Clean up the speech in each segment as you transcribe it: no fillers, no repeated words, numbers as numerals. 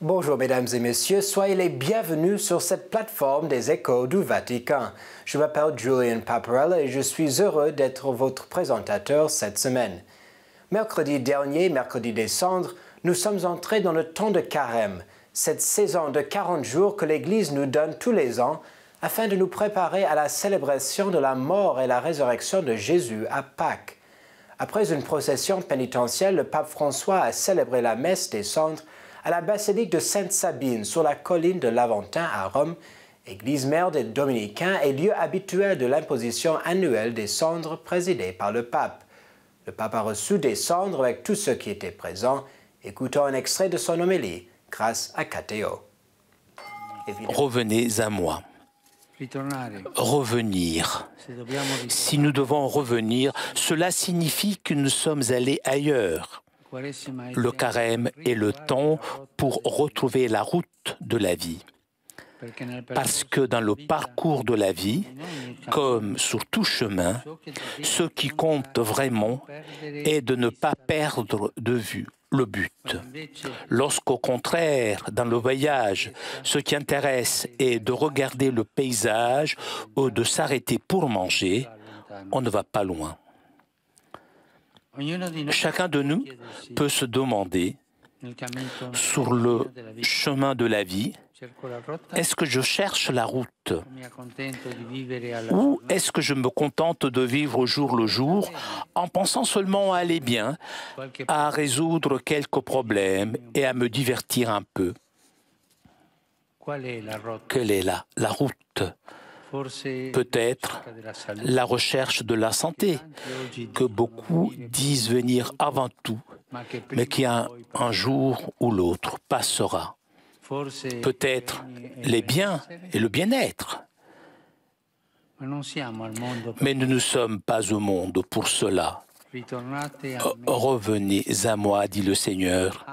Bonjour mesdames et messieurs, soyez les bienvenus sur cette plateforme des Échos du Vatican. Je m'appelle Julian Paparella et je suis heureux d'être votre présentateur cette semaine. Mercredi dernier, mercredi des Cendres, nous sommes entrés dans le temps de Carême, cette saison de 40 jours que l'Église nous donne tous les ans afin de nous préparer à la célébration de la mort et la résurrection de Jésus à Pâques. Après une procession pénitentielle, le pape François a célébré la messe des cendres à la basilique de Sainte-Sabine sur la colline de l'Aventin à Rome, église mère des Dominicains et lieu habituel de l'imposition annuelle des cendres présidée par le pape. Le pape a reçu des cendres avec tous ceux qui étaient présents. Écoutons un extrait de son homélie grâce à Catéo. Revenez à moi. Revenir. Si nous devons revenir, cela signifie que nous sommes allés ailleurs. Le carême est le temps pour retrouver la route de la vie. Parce que dans le parcours de la vie, comme sur tout chemin, ce qui compte vraiment est de ne pas perdre de vue le but. Lorsqu'au contraire, dans le voyage, ce qui intéresse est de regarder le paysage ou de s'arrêter pour manger, on ne va pas loin. Chacun de nous peut se demander, sur le chemin de la vie, est-ce que je cherche la route? Ou est-ce que je me contente de vivre au jour le jour en pensant seulement à aller bien, à résoudre quelques problèmes et à me divertir un peu? Quelle est la route? Peut-être la recherche de la santé, que beaucoup disent venir avant tout, mais qui un jour ou l'autre passera. Peut-être les biens et le bien-être. Mais nous ne sommes pas au monde pour cela. Revenez à moi, dit le Seigneur.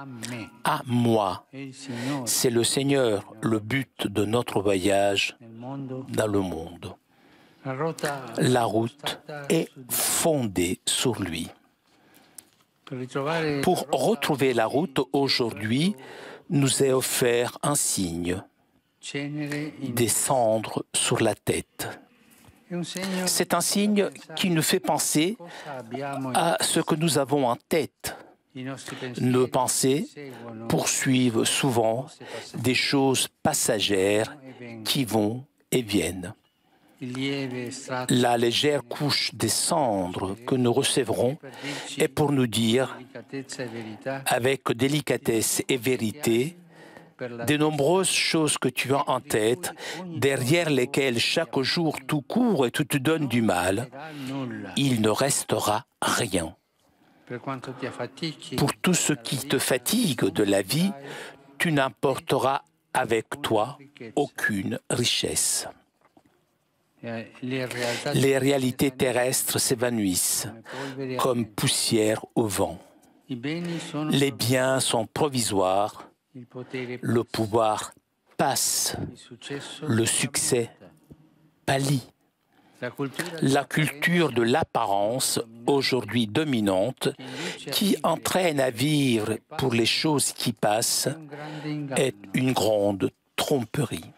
À moi. C'est le Seigneur, le but de notre voyage dans le monde. La route est fondée sur lui. Pour retrouver la route, aujourd'hui, nous est offert un signe, des cendres sur la tête. C'est un signe qui nous fait penser à ce que nous avons en tête. Nos pensées poursuivent souvent des choses passagères qui vont et viennent. La légère couche des cendres que nous recevrons est pour nous dire, avec délicatesse et vérité, des nombreuses choses que tu as en tête, derrière lesquelles chaque jour tout court et tout te donne du mal, il ne restera rien. Pour tout ce qui te fatigue de la vie, tu n'apporteras avec toi aucune richesse. Les réalités terrestres s'évanouissent comme poussière au vent. Les biens sont provisoires, le pouvoir passe, le succès pâlit. La culture de l'apparence, aujourd'hui dominante, qui entraîne à vivre pour les choses qui passent, est une grande tromperie.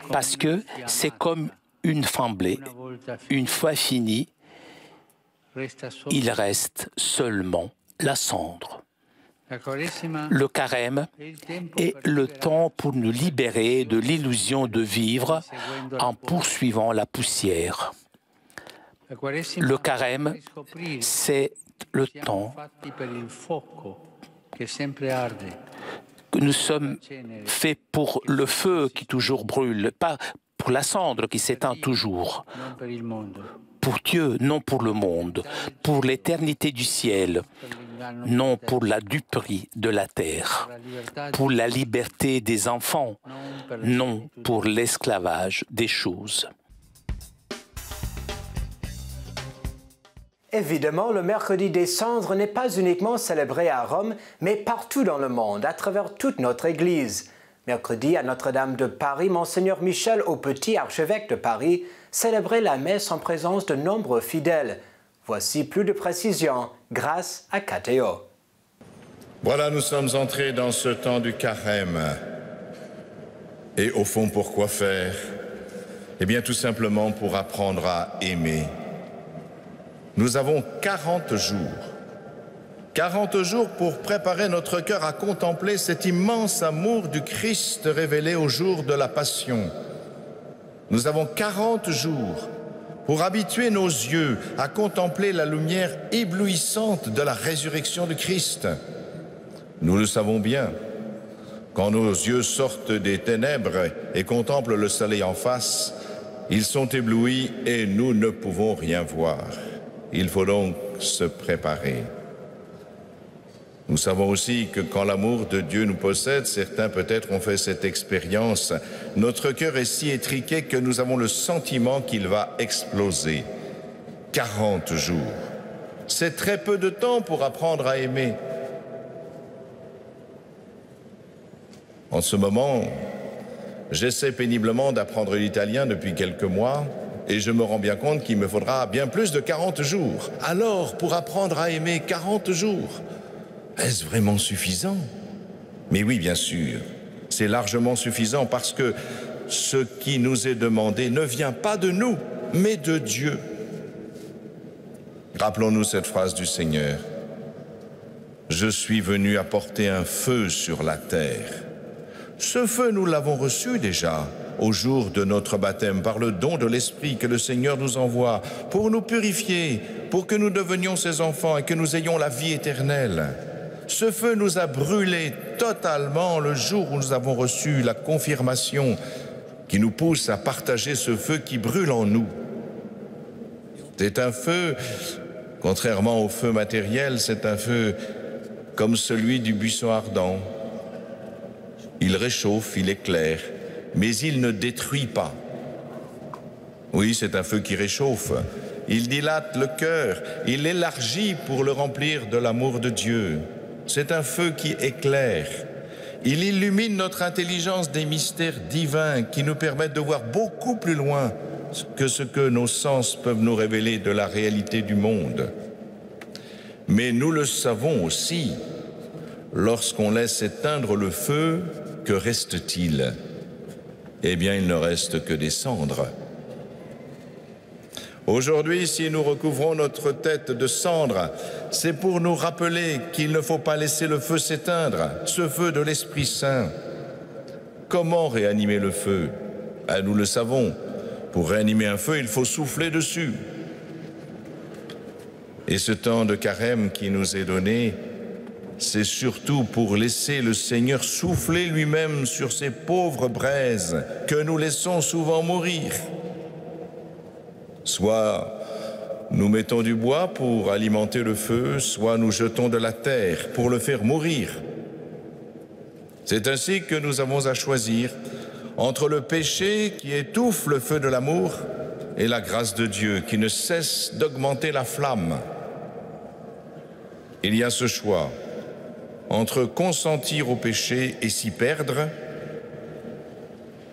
Parce que c'est comme une flambée, une fois finie, il reste seulement la cendre. Le carême est le temps pour nous libérer de l'illusion de vivre en poursuivant la poussière. Le carême, c'est le temps que nous sommes faits pour le feu qui toujours brûle, pas pour la cendre qui s'éteint toujours. Pour Dieu, non pour le monde, pour l'éternité du ciel, non pour la duperie de la terre, pour la liberté des enfants, non pour l'esclavage des choses. Évidemment, le mercredi des Cendres n'est pas uniquement célébré à Rome, mais partout dans le monde, à travers toute notre Église. Mercredi, à Notre-Dame de Paris, Monseigneur Michel Aupetit, archevêque de Paris, célébrait la messe en présence de nombreux fidèles. Voici plus de précisions grâce à Catéo. Voilà, nous sommes entrés dans ce temps du carême. Et au fond, pourquoi faire? Eh bien, tout simplement pour apprendre à aimer. Nous avons 40 jours. 40 jours pour préparer notre cœur à contempler cet immense amour du Christ révélé au jour de la Passion. Nous avons 40 jours pour habituer nos yeux à contempler la lumière éblouissante de la résurrection du Christ. Nous le savons bien, quand nos yeux sortent des ténèbres et contemplent le soleil en face, ils sont éblouis et nous ne pouvons rien voir. Il faut donc se préparer. Nous savons aussi que quand l'amour de Dieu nous possède, certains peut-être ont fait cette expérience, notre cœur est si étriqué que nous avons le sentiment qu'il va exploser. 40 jours. C'est très peu de temps pour apprendre à aimer. En ce moment, j'essaie péniblement d'apprendre l'italien depuis quelques mois et je me rends bien compte qu'il me faudra bien plus de 40 jours. Alors, pour apprendre à aimer 40 jours, est-ce vraiment suffisant? Mais oui, bien sûr, c'est largement suffisant parce que ce qui nous est demandé ne vient pas de nous, mais de Dieu. Rappelons-nous cette phrase du Seigneur. « Je suis venu apporter un feu sur la terre ». Ce feu, nous l'avons reçu déjà au jour de notre baptême par le don de l'Esprit que le Seigneur nous envoie pour nous purifier, pour que nous devenions ses enfants et que nous ayons la vie éternelle. Ce feu nous a brûlés totalement le jour où nous avons reçu la confirmation qui nous pousse à partager ce feu qui brûle en nous. C'est un feu, contrairement au feu matériel, c'est un feu comme celui du buisson ardent. Il réchauffe, il éclaire, mais il ne détruit pas. Oui, c'est un feu qui réchauffe. Il dilate le cœur, il l'élargit pour le remplir de l'amour de Dieu. C'est un feu qui éclaire. Il illumine notre intelligence des mystères divins qui nous permettent de voir beaucoup plus loin que ce que nos sens peuvent nous révéler de la réalité du monde. Mais nous le savons aussi, lorsqu'on laisse éteindre le feu, que reste-t-il? Eh bien, il ne reste que des cendres. Aujourd'hui, si nous recouvrons notre tête de cendres, c'est pour nous rappeler qu'il ne faut pas laisser le feu s'éteindre, ce feu de l'Esprit Saint. Comment réanimer le feu? Nous le savons, pour réanimer un feu, il faut souffler dessus. Et ce temps de carême qui nous est donné, c'est surtout pour laisser le Seigneur souffler lui-même sur ces pauvres braises que nous laissons souvent mourir. Soit nous mettons du bois pour alimenter le feu, soit nous jetons de la terre pour le faire mourir. C'est ainsi que nous avons à choisir entre le péché qui étouffe le feu de l'amour et la grâce de Dieu qui ne cesse d'augmenter la flamme. Il y a ce choix entre consentir au péché et s'y perdre,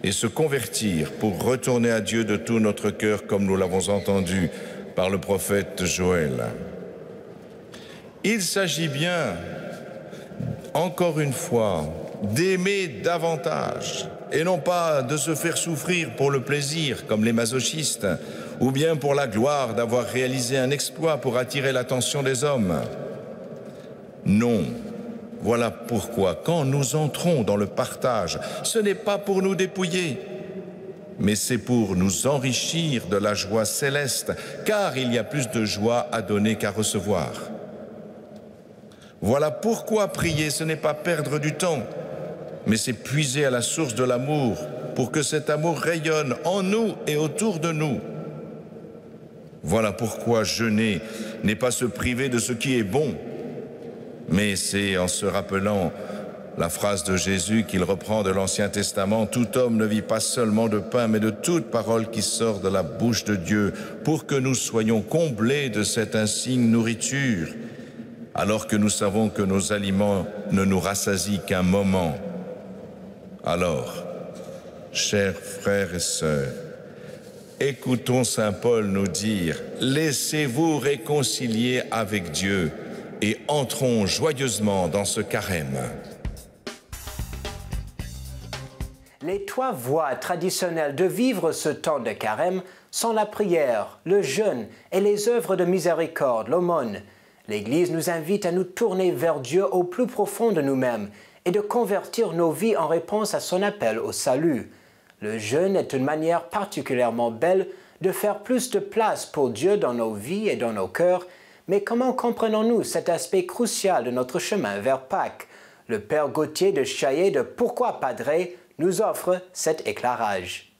et se convertir pour retourner à Dieu de tout notre cœur, comme nous l'avons entendu par le prophète Joël. Il s'agit bien, encore une fois, d'aimer davantage, et non pas de se faire souffrir pour le plaisir, comme les masochistes, ou bien pour la gloire d'avoir réalisé un exploit pour attirer l'attention des hommes. Non. Voilà pourquoi, quand nous entrons dans le partage, ce n'est pas pour nous dépouiller, mais c'est pour nous enrichir de la joie céleste, car il y a plus de joie à donner qu'à recevoir. Voilà pourquoi prier, ce n'est pas perdre du temps, mais c'est puiser à la source de l'amour, pour que cet amour rayonne en nous et autour de nous. Voilà pourquoi jeûner n'est pas se priver de ce qui est bon, mais c'est en se rappelant la phrase de Jésus qu'il reprend de l'Ancien Testament, « Tout homme ne vit pas seulement de pain, mais de toute parole qui sort de la bouche de Dieu, pour que nous soyons comblés de cette insigne nourriture, alors que nous savons que nos aliments ne nous rassasient qu'un moment. » Alors, chers frères et sœurs, écoutons saint Paul nous dire « Laissez-vous réconcilier avec Dieu ». et entrons joyeusement dans ce carême. Les trois voies traditionnelles de vivre ce temps de carême sont la prière, le jeûne et les œuvres de miséricorde, l'aumône. L'Église nous invite à nous tourner vers Dieu au plus profond de nous-mêmes et de convertir nos vies en réponse à son appel au salut. Le jeûne est une manière particulièrement belle de faire plus de place pour Dieu dans nos vies et dans nos cœurs, mais comment comprenons-nous cet aspect crucial de notre chemin vers Pâques? Le Père Gauthier de Chaillet de Pourquoi Padré nous offre cet éclairage.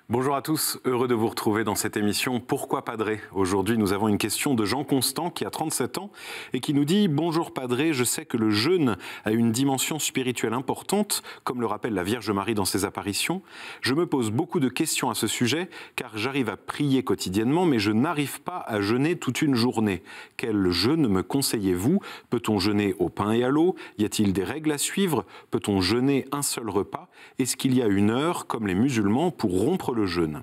Bonjour à tous, heureux de vous retrouver dans cette émission Pourquoi Padré? Aujourd'hui, nous avons une question de Jean Constant qui a 37 ans et qui nous dit « Bonjour Padré, je sais que le jeûne a une dimension spirituelle importante, comme le rappelle la Vierge Marie dans ses apparitions. Je me pose beaucoup de questions à ce sujet car j'arrive à prier quotidiennement mais je n'arrive pas à jeûner toute une journée. Quel jeûne me conseillez-vous? Peut-on jeûner au pain et à l'eau? Y a-t-il des règles à suivre? Peut-on jeûner un seul repas? Est-ce qu'il y a une heure, comme les musulmans, pour rompre le jeûne?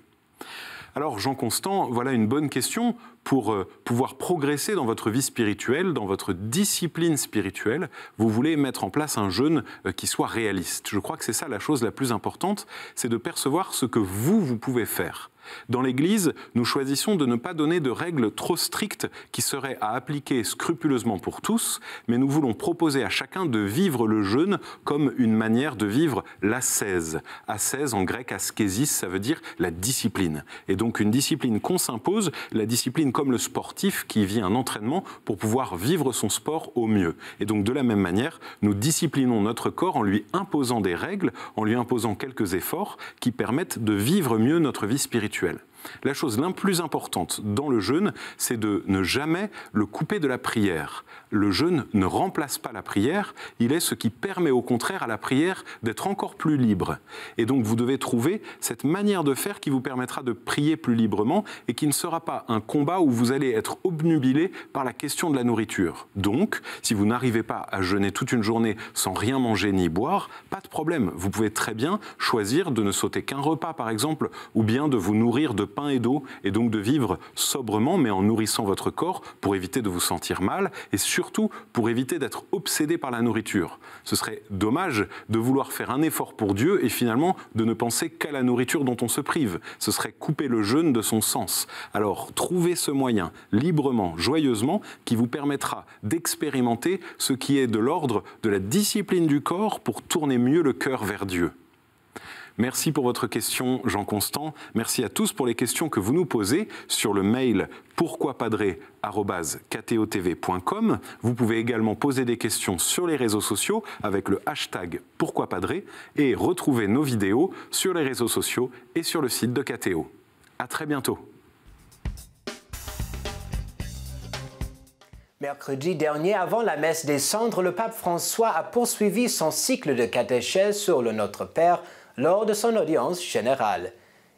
Alors Jean Constant, voilà une bonne question pour pouvoir progresser dans votre vie spirituelle, dans votre discipline spirituelle. Vous voulez mettre en place un jeûne qui soit réaliste. Je crois que c'est ça la chose la plus importante, c'est de percevoir ce que vous pouvez faire. Dans l'Église, nous choisissons de ne pas donner de règles trop strictes qui seraient à appliquer scrupuleusement pour tous, mais nous voulons proposer à chacun de vivre le jeûne comme une manière de vivre l'ascèse. Ascèse en grec, askésis, ça veut dire la discipline. Et donc une discipline qu'on s'impose, la discipline comme le sportif qui vit un entraînement pour pouvoir vivre son sport au mieux. Et donc de la même manière, nous disciplinons notre corps en lui imposant des règles, en lui imposant quelques efforts qui permettent de vivre mieux notre vie spirituelle. La chose la plus importante dans le jeûne, c'est de ne jamais le couper de la prière. Le jeûne ne remplace pas la prière, il est ce qui permet au contraire à la prière d'être encore plus libre. Et donc vous devez trouver cette manière de faire qui vous permettra de prier plus librement et qui ne sera pas un combat où vous allez être obnubilé par la question de la nourriture. Donc, si vous n'arrivez pas à jeûner toute une journée sans rien manger ni boire, pas de problème. Vous pouvez très bien choisir de ne sauter qu'un repas par exemple, ou bien de vous nourrir de pain et d'eau, et donc de vivre sobrement, mais en nourrissant votre corps pour éviter de vous sentir mal, et surtout pour éviter d'être obsédé par la nourriture. Ce serait dommage de vouloir faire un effort pour Dieu et finalement de ne penser qu'à la nourriture dont on se prive. Ce serait couper le jeûne de son sens. Alors, trouvez ce moyen, librement, joyeusement, qui vous permettra d'expérimenter ce qui est de l'ordre de la discipline du corps pour tourner mieux le cœur vers Dieu. Merci pour votre question, Jean Constant. Merci à tous pour les questions que vous nous posez sur le mail pourquoipadré@ktotv.com. Vous pouvez également poser des questions sur les réseaux sociaux avec le hashtag pourquoipadré et retrouver nos vidéos sur les réseaux sociaux et sur le site de KTO. À très bientôt. Mercredi dernier, avant la messe des cendres, le pape François a poursuivi son cycle de catéchèse sur le Notre Père lors de son audience générale.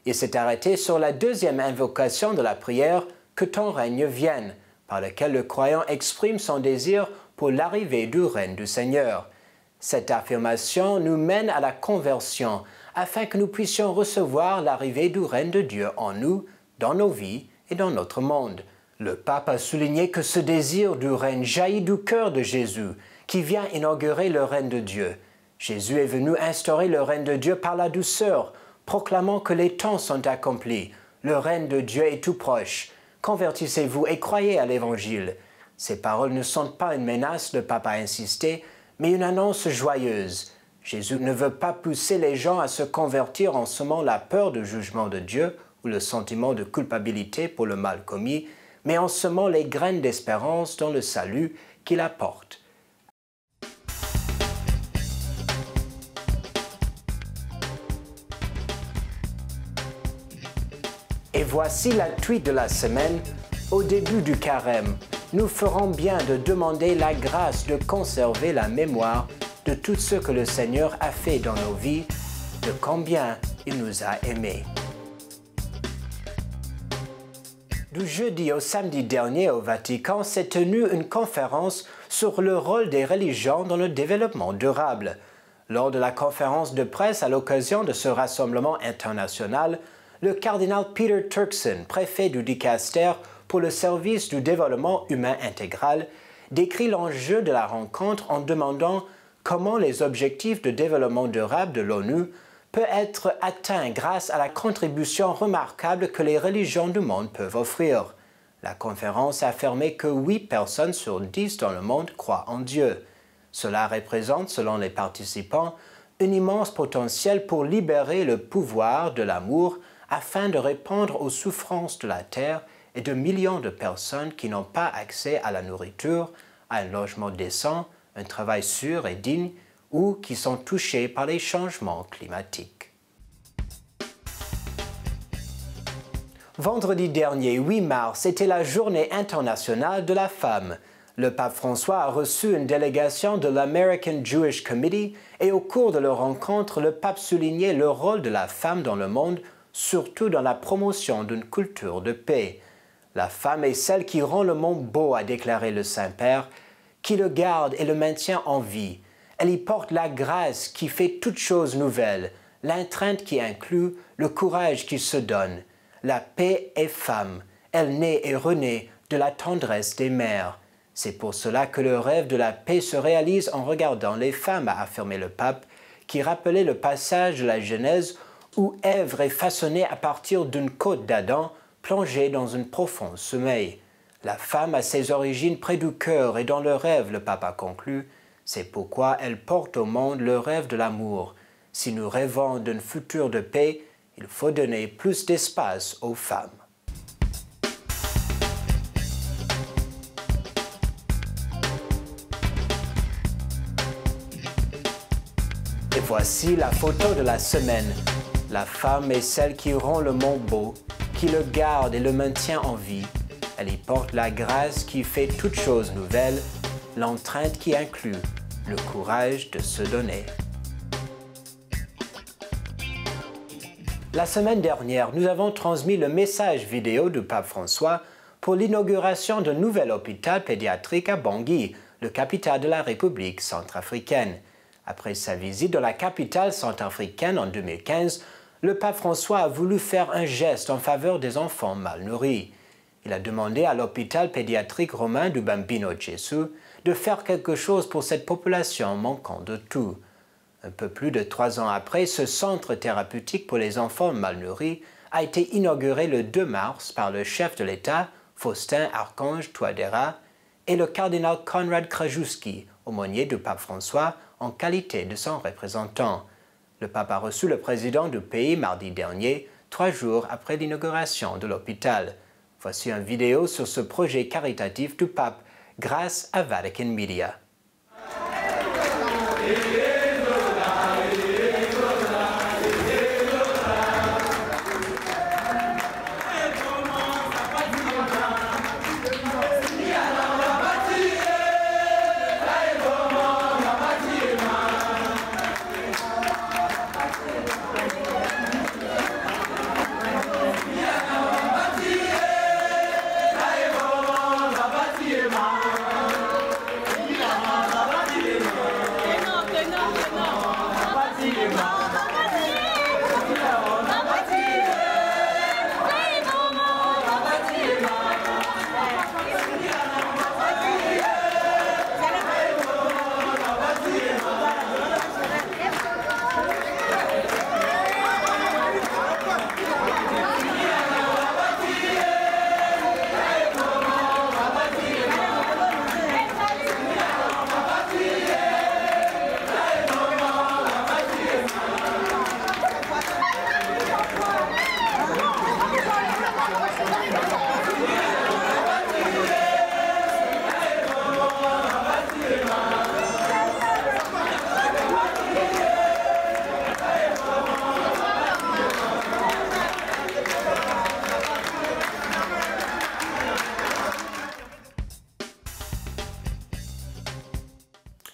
Il s'est arrêté sur la deuxième invocation de la prière « Que ton règne vienne », par laquelle le croyant exprime son désir pour l'arrivée du règne du Seigneur. Cette affirmation nous mène à la conversion, afin que nous puissions recevoir l'arrivée du règne de Dieu en nous, dans nos vies et dans notre monde. Le pape a souligné que ce désir du règne jaillit du cœur de Jésus, qui vient inaugurer le règne de Dieu. Jésus est venu instaurer le règne de Dieu par la douceur, proclamant que les temps sont accomplis. Le règne de Dieu est tout proche. Convertissez-vous et croyez à l'Évangile. Ces paroles ne sont pas une menace, le pape a insisté, mais une annonce joyeuse. Jésus ne veut pas pousser les gens à se convertir en semant la peur du jugement de Dieu ou le sentiment de culpabilité pour le mal commis, mais en semant les graines d'espérance dans le salut qu'il apporte. Et voici la tweet de la semaine. Au début du carême, nous ferons bien de demander la grâce de conserver la mémoire de tout ce que le Seigneur a fait dans nos vies, de combien il nous a aimés. Du jeudi au samedi dernier au Vatican s'est tenue une conférence sur le rôle des religions dans le développement durable. Lors de la conférence de presse à l'occasion de ce rassemblement international, le cardinal Peter Turkson, préfet du Dicaster pour le service du développement humain intégral, décrit l'enjeu de la rencontre en demandant comment les objectifs de développement durable de l'ONU peuvent être atteints grâce à la contribution remarquable que les religions du monde peuvent offrir. La conférence a affirmé que 8 personnes sur 10 dans le monde croient en Dieu. Cela représente, selon les participants, un immense potentiel pour libérer le pouvoir de l'amour afin de répondre aux souffrances de la terre et de millions de personnes qui n'ont pas accès à la nourriture, à un logement décent, un travail sûr et digne ou qui sont touchés par les changements climatiques. Vendredi dernier, 8 mars, était la Journée internationale de la femme. Le pape François a reçu une délégation de l'American Jewish Committee et au cours de leur rencontre, le pape soulignait le rôle de la femme dans le monde, surtout dans la promotion d'une culture de paix. La femme est celle qui rend le monde beau, a déclaré le Saint-Père, qui le garde et le maintient en vie. Elle y porte la grâce qui fait toutes choses nouvelles, l'entrainte qui inclut, le courage qui se donne. La paix est femme, elle naît et renaît de la tendresse des mères. C'est pour cela que le rêve de la paix se réalise en regardant les femmes, a affirmé le pape, qui rappelait le passage de la Genèse où Ève est façonnée à partir d'une côte d'Adam, plongée dans un profond sommeil. La femme a ses origines près du cœur et dans le rêve, le pape a conclu. C'est pourquoi elle porte au monde le rêve de l'amour. Si nous rêvons d'un futur de paix, il faut donner plus d'espace aux femmes. Et voici la photo de la semaine. La femme est celle qui rend le monde beau, qui le garde et le maintient en vie. Elle y porte la grâce qui fait toutes choses nouvelles, l'entrainte qui inclut le courage de se donner. La semaine dernière, nous avons transmis le message vidéo du pape François pour l'inauguration d'un nouvel hôpital pédiatrique à Bangui, le capitale de la République centrafricaine. Après sa visite dans la capitale centrafricaine en 2015, le pape François a voulu faire un geste en faveur des enfants mal nourris. Il a demandé à l'hôpital pédiatrique romain du Bambino Gesù de faire quelque chose pour cette population manquant de tout. Un peu plus de 3 ans après, ce centre thérapeutique pour les enfants mal nourris a été inauguré le 2 mars par le chef de l'État, Faustin Archange Touadéra, et le cardinal Konrad Krajewski, aumônier du pape François, en qualité de son représentant. Le pape a reçu le président du pays mardi dernier, 3 jours après l'inauguration de l'hôpital. Voici une vidéo sur ce projet caritatif du pape grâce à Vatican Media.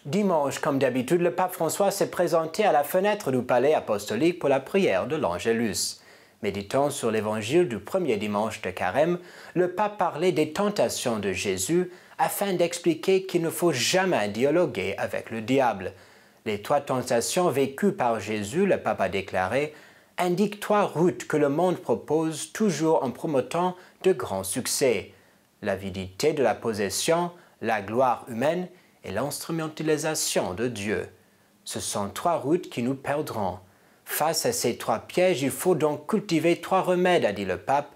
Dimanche, comme d'habitude, le pape François s'est présenté à la fenêtre du palais apostolique pour la prière de l'Angélus. Méditant sur l'évangile du premier dimanche de Carême, le pape parlait des tentations de Jésus afin d'expliquer qu'il ne faut jamais dialoguer avec le diable. Les 3 tentations vécues par Jésus, le pape a déclaré, indiquent 3 routes que le monde propose toujours en promotant de grands succès. L'avidité de la possession, la gloire humaine et l'instrumentalisation de Dieu. Ce sont 3 routes qui nous perdront. Face à ces 3 pièges, il faut donc cultiver 3 remèdes, a dit le pape,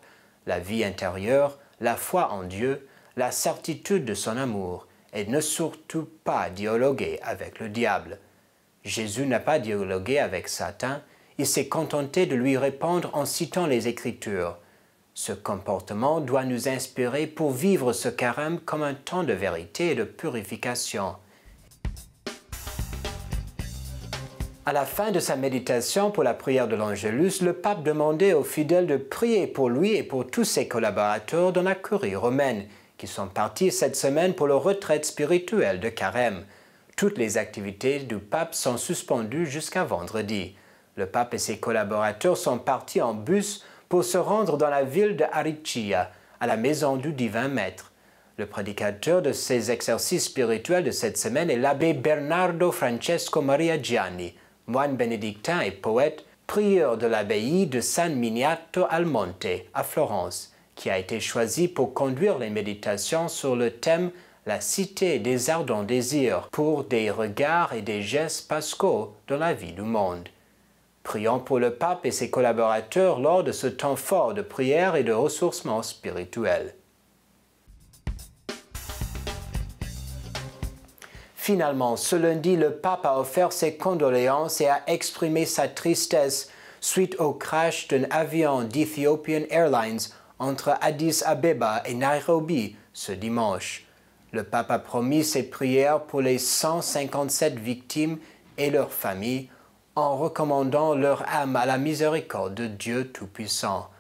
la vie intérieure, la foi en Dieu, la certitude de son amour, et ne surtout pas dialoguer avec le diable. Jésus n'a pas dialogué avec Satan, il s'est contenté de lui répondre en citant les Écritures. Ce comportement doit nous inspirer pour vivre ce carême comme un temps de vérité et de purification. À la fin de sa méditation pour la prière de l'Angélus, le pape demandait aux fidèles de prier pour lui et pour tous ses collaborateurs dans la curie romaine, qui sont partis cette semaine pour leur retraite spirituelle de carême. Toutes les activités du pape sont suspendues jusqu'à vendredi. Le pape et ses collaborateurs sont partis en bus pour se rendre dans la ville de Aricia, à la maison du divin maître. Le prédicateur de ces exercices spirituels de cette semaine est l'abbé Bernardo Francesco Maria Gianni, moine bénédictin et poète, prieur de l'abbaye de San Miniato al Monte, à Florence, qui a été choisi pour conduire les méditations sur le thème « La cité des ardents désirs » pour des regards et des gestes pascaux dans la vie du monde. Prions pour le pape et ses collaborateurs lors de ce temps fort de prière et de ressourcement spirituel. Finalement, ce lundi, le pape a offert ses condoléances et a exprimé sa tristesse suite au crash d'un avion d'Ethiopian Airlines entre Addis Abeba et Nairobi ce dimanche. Le pape a promis ses prières pour les 157 victimes et leurs familles en recommandant leur âme à la miséricorde de Dieu Tout-Puissant.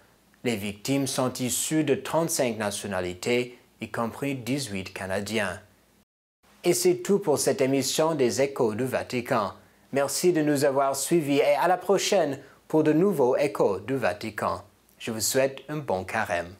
Les victimes sont issues de 35 nationalités, y compris 18 Canadiens. Et c'est tout pour cette émission des Échos du Vatican. Merci de nous avoir suivis et à la prochaine pour de nouveaux Échos du Vatican. Je vous souhaite un bon carême.